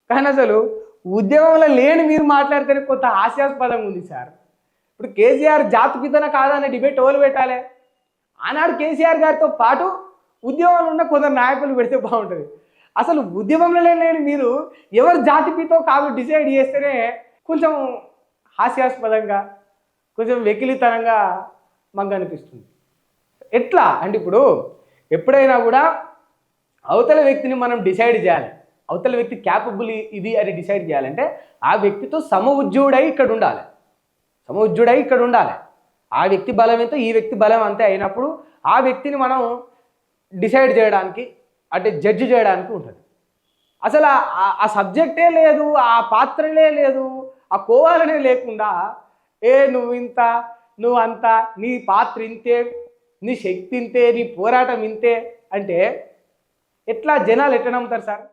కానీ అసలు ఉద్యమంలో లేని మీరు మాట్లాడితేనే కొంత హాస్యాస్పదంగా ఉంది సార్. ఇప్పుడు కేసీఆర్ జాతిపితన కాదనే డిబేట్ ఎవరు పెట్టాలి? ఆనాడు కేసీఆర్ గారితో పాటు ఉద్యమంలో ఉన్న కొందరు నాయకులు పెడితే బాగుంటుంది. అసలు ఉద్యమంలో లేని మీరు ఎవరు జాతిపితో కాదు డిసైడ్ చేస్తేనే కొంచెం హాస్యాస్పదంగా, కొంచెం వెకిలితనంగా మాకు అనిపిస్తుంది. ఎట్లా అంటే ఇప్పుడు ఎప్పుడైనా కూడా అవతల వ్యక్తిని మనం డిసైడ్ చేయాలి. అవతల వ్యక్తి క్యాపబుల్ ఇది అని డిసైడ్ చేయాలంటే ఆ వ్యక్తితో సమఉజ్జుడై ఇక్కడ ఉండాలి. సమఉజ్జుడై ఇక్కడ ఉండాలి. ఆ వ్యక్తి బలం ఎంత, ఈ వ్యక్తి బలం అంతే అయినప్పుడు ఆ వ్యక్తిని మనం డిసైడ్ చేయడానికి అంటే జడ్జి చేయడానికి ఉంటుంది. అసలు ఆ సబ్జెక్టే లేదు, ఆ పాత్రలే లేదు, ఆ కోవాలనే లేకుండా నువ్వు ఇంత, నువ్వు అంత, నీ పాత్ర ఇంతే, నీ శక్తి ఇంతే, నీ పోరాటం ఇంతే అంటే ఎట్లా జనాలు ఎట్లా నమ్ముతారు సార్?